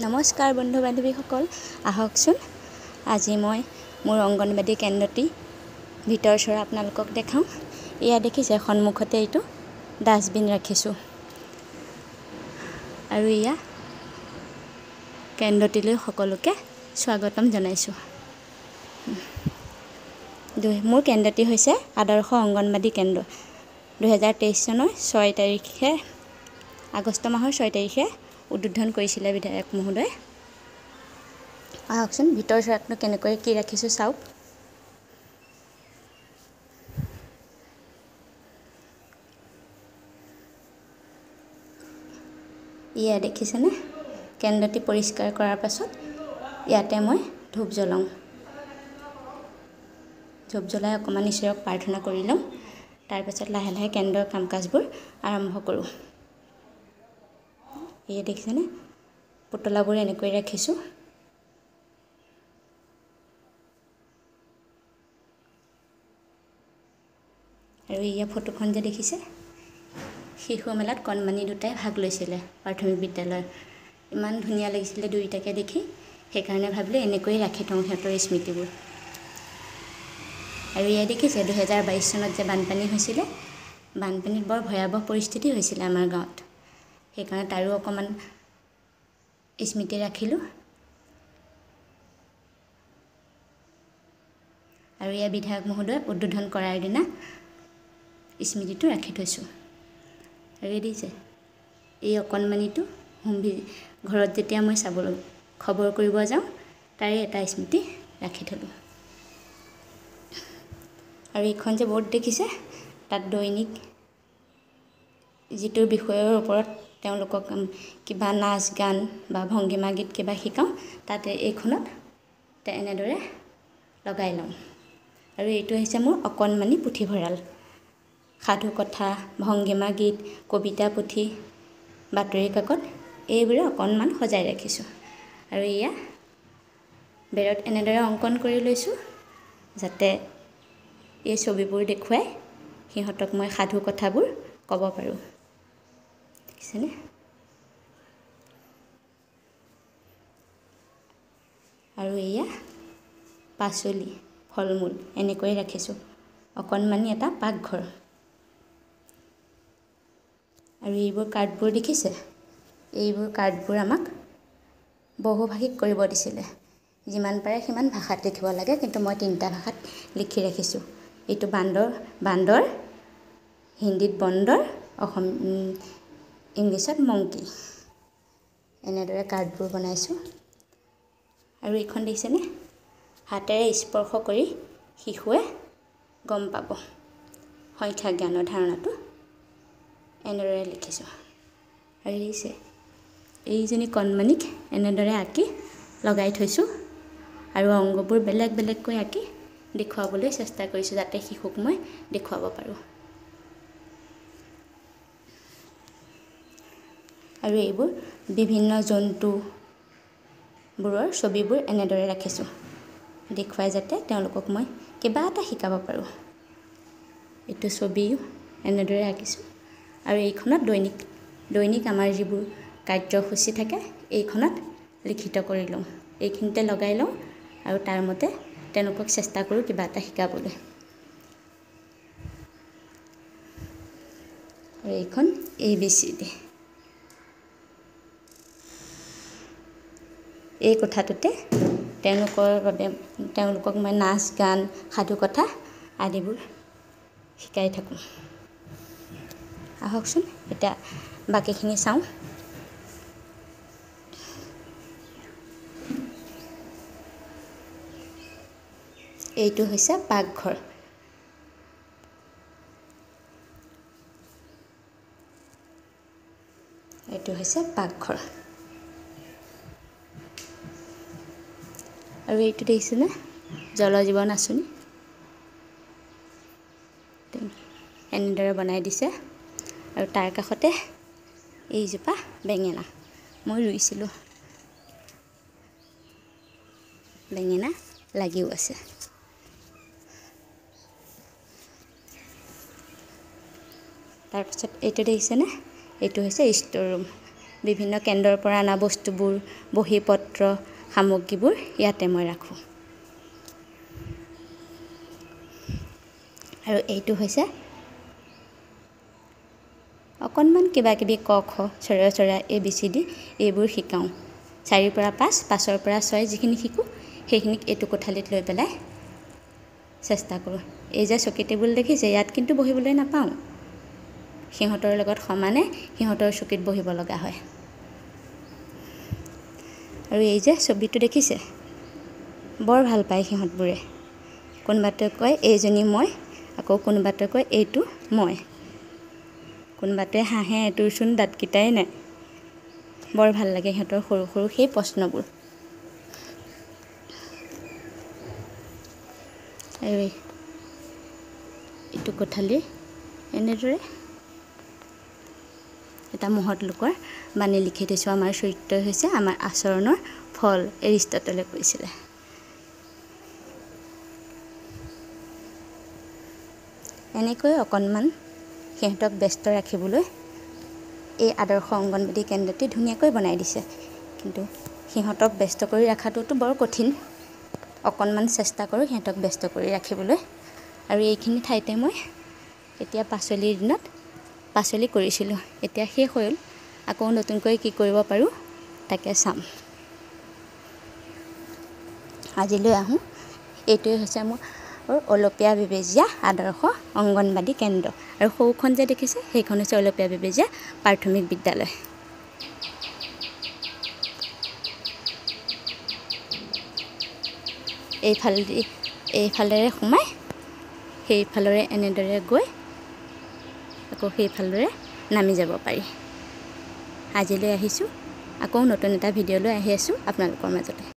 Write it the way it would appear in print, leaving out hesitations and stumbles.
নমস্কাৰ বন্ধু বান্ধৱীসকল, আহকচোন আজি মই মোৰ অংগনবাড়ী কেন্দ্ৰটি ভিতৰ চৰা আপোনালোকক দেখাওঁ। এয়া দেখিছে সন্মুখতে এইটো ডাষ্টবিন ৰাখিছোঁ আৰু এয়া কেন্দ্ৰটিলৈ সকলোকে স্বাগতম জনাইছোঁ। মোৰ কেন্দ্ৰটি হৈছে আদৰ্শ অংগনবাড়ী কেন্দ্ৰ। 2023 চনৰ 6 তাৰিখে আগষ্ট মাহৰ 6 তাৰিখে উদ্বোধন কৰিছিলে বিধায়ক মহোদয়। আহকচোন ভিতৰ চৰাতনো কেনেকৈ কি ৰাখিছোঁ চাওক। ইয়া দেখিছেনে, কেন্দ্ৰটি পৰিষ্কাৰ কৰাৰ পাছত ইয়াতে মই ধূপ জ্বলাওঁ। ধূপ জ্বলাই অকণমান ঈশ্বৰক প্ৰাৰ্থনা কৰি লওঁ। তাৰপাছত লাহে লাহে কেন্দ্ৰৰ কাম কাজবোৰ আৰম্ভ কৰোঁ। এয়া দেখিছেনে, পুতলাবোৰ এনেকৈ ৰাখিছোঁ। আৰু এয়া ফটোখন যে দেখিছে, শিশু মেলাত কণমানি দুটাই ভাগ লৈছিলে প্ৰাথমিক বিদ্যালয়ৰ। ইমান ধুনীয়া লাগিছিলে দুয়োটাকে দেখি, সেইকাৰণে ভাবিলোঁ এনেকৈয়ে ৰাখি থওঁ সিহঁতৰ স্মৃতিবোৰ। আৰু এয়া দেখিছে 2022 চনত যে বানপানী হৈছিলে, বানপানীত বৰ ভয়াৱহ পৰিস্থিতি হৈছিলে আমাৰ গাঁৱত। সেইকাৰণে তাৰো অকণমান স্মৃতি ৰাখিলোঁ। আৰু এয়া বিধায়ক মহোদয় উদ্বোধন কৰাৰ দিনা স্মৃতিটো ৰাখি থৈছোঁ। আৰু দিছে এই অকণমানিটো ঘৰত যেতিয়া মই চাবলৈ খবৰ কৰিব যাওঁ, তাৰে এটা স্মৃতি ৰাখি থলোঁ। আৰু এইখন যে বৰ্ড দেখিছে, তাত দৈনিক যিটো বিষয়ৰ ওপৰত তেওঁলোকক কিবা নাচ গান বা ভংগীমা গীত কিবা শিকাওঁ, তাতে এইখনত এনেদৰে লগাই লওঁ। আৰু এইটো হৈছে মোৰ অকণমানি পুথিভঁৰাল। সাধু কথা, ভংগীমা গীত, কবিতা পুথি, বাতৰি কাকত এইবোৰে অকণমান সজাই ৰাখিছোঁ। আৰু এয়া বেৰত এনেদৰে অংকন কৰি লৈছোঁ, যাতে এই ছবিবোৰ দেখুৱাই সিহঁতক মই সাধু কথাবোৰ ক'ব পাৰোঁ। দেখিছেনে? আৰু এয়া পাচলি, ফল মূল এনেকৈ ৰাখিছোঁ। অকণমানি এটা পাকঘৰ। আৰু এইবোৰ কাৰ্ডবোৰ দেখিছে, এইবোৰ কাৰ্ডবোৰ আমাক বহুভাষিক কৰিব দিছিলে। যিমান পাৰে সিমান ভাষাত লিখিব লাগে, কিন্তু মই 3টা ভাষাত লিখি ৰাখিছোঁ। এইটো বান্দৰ, হিন্দীত বন্দৰ, ইংলিছত মংকি। এনেদৰে কাৰ্ডবোৰ বনাইছোঁ। আৰু এইখন দেখিছেনে, হাতেৰে স্পৰ্শ কৰি শিশুৱে গম পাব সংখ্যা জ্ঞানৰ ধাৰণাটো। এনেদৰে লিখিছোঁ। আৰু দিছে এইজনী কণমানিক এনেদৰে আঁকি লগাই থৈছোঁ। আৰু অংগবোৰ বেলেগ বেলেগকৈ আঁকি দেখুৱাবলৈ চেষ্টা কৰিছোঁ, যাতে শিশুক মই দেখুৱাব পাৰোঁ। আৰু এইবোৰ বিভিন্ন জন্তুবোৰৰ ছবিবোৰ এনেদৰে ৰাখিছোঁ, দেখুৱাই যাতে তেওঁলোকক মই কিবা এটা শিকাব পাৰোঁ। এইটো ছবিও এনেদৰে আঁকিছোঁ। আৰু এইখনত দৈনিক আমাৰ যিবোৰ কাৰ্যসূচী থাকে, এইখনত লিখিত কৰি লওঁ। এইখিনিতে লগাই লওঁ আৰু তাৰ মতে তেওঁলোকক চেষ্টা কৰোঁ কিবা এটা শিকাবলৈ। আৰু এইখন ABCD। এই কোঠাটোতে তেওঁলোকক মই নাচ গান, সাধু কথা আদিবোৰ শিকাই থাকোঁ। আহকচোন এতিয়া বাকীখিনি চাওঁ। এইটো হৈছে পাকঘৰ। এইটো হৈছে পাকঘৰ। আৰু এইটো দেখিছেনে, জল জীৱন আঁচনি এনেদৰে বনাই দিছে। আৰু তাৰ কাষতে এইজোপা বেঙেনা মই ৰুইছিলোঁ, বেঙেনা লাগিও আছে। তাৰপিছত এইটো দেখিছেনে, এইটো হৈছে ষ্ট'ৰ ৰুম। বিভিন্ন কেন্দ্ৰৰ পৰা অনা বস্তুবোৰ বহি পত্ৰ সামগ্ৰীবোৰ ইয়াতে মই ৰাখোঁ আৰু এইটো হৈছে অকণমান কিবা কিবি ক খ চৰা ABCD এইবোৰ শিকাওঁ 4 পৰা 5 5 পৰা 6 যিখিনি শিকোঁ সেইখিনিক এইটো কোঠালিত লৈ পেলাই চেষ্টা কৰোঁ এই যে চকী টেবুল দেখিছে ইয়াত কিন্তু বহিবলৈ নাপাওঁ সিহঁতৰ লগত সমানে সিহঁতৰ চকীত বহিব লগা হয় আৰু এই যে ছবিটো দেখিছে বৰ ভাল পায় সিহঁতবোৰে কোনোবাটোৱে কয় এইজনী মই আকৌ কোনোবাটোৱে কয় এইটো মই কোনোবাটোৱে হাঁহে এইটোৰচোন দাঁতকেইটাই নাই বৰ ভাল লাগে সিহঁতৰ সৰু সৰু সেই প্ৰশ্নবোৰ আৰু এইটো কোঠালি এনেদৰে এটা মহৎ লোকৰ বাণী লিখি থৈছোঁ আমাৰ চৰিত্ৰ হৈছে আমাৰ আচৰণৰ ফল এৰিষ্টটলে কৈছিলে এনেকৈ অকণমান সিহঁতক ব্যস্ত ৰাখিবলৈ এই আদৰ্শ অংগনবাদী কেন্দ্ৰটি ধুনীয়াকৈ বনাই দিছে কিন্তু সিহঁতক ব্যস্ত কৰি ৰাখাটোতো বৰ কঠিন অকণমান চেষ্টা কৰোঁ সিহঁতক ব্যস্ত কৰি ৰাখিবলৈ আৰু এইখিনি ঠাইতে মই এতিয়া পাচলিৰ দিনত পাচলি কৰিছিলোঁ এতিয়া শেষ হ'ল আকৌ নতুনকৈ কি কৰিব পাৰোঁ তাকে চাম আজিলৈ আহোঁ এইটোৱে হৈছে মোৰ অলপীয়া বেবেজীয়া আদৰ্শ অংগনবাদী কেন্দ্ৰ আৰু সৌখন যে দেখিছে সেইখন হৈছে অলপীয়া বেবেজীয়া প্ৰাথমিক বিদ্যালয় এইফালেৰে সোমাই সেইফালৰে এনেদৰে গৈ আকৌ সেইফালৰে নামি যাব পাৰি আজিলৈ আহিছোঁ আকৌ নতুন এটা ভিডিঅ' লৈ আহি আছোঁ আপোনালোকৰ মাজতে